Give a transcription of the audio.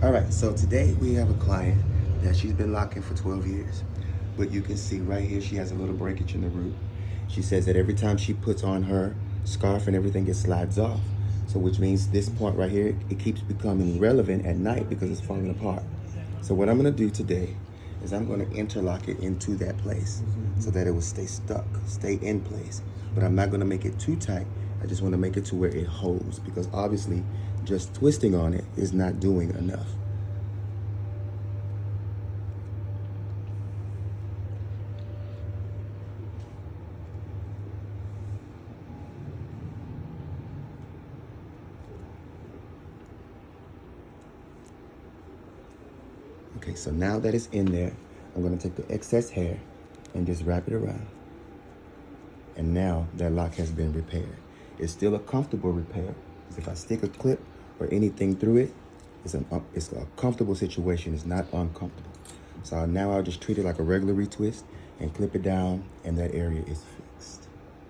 All right, so today we have a client that she's been locking for 12 years. But you can see right here, she has a little breakage in the root. She says that every time she puts on her scarf and everything, it slides off. So which means this point right here, it keeps becoming relevant at night because it's falling apart. So what I'm gonna do today is I'm gonna interlock it into that place so that it will stay stuck, stay in place. But I'm not gonna make it too tight. I just wanna make it to where it holds because obviously just twisting on it is not doing enough. Okay, so now that it's in there, I'm gonna take the excess hair and just wrap it around. And now that lock has been repaired. It's still a comfortable repair. If I stick a clip or anything through it, it's a comfortable situation. It's not uncomfortable. So now I'll just treat it like a regular retwist and clip it down, and that area is fixed.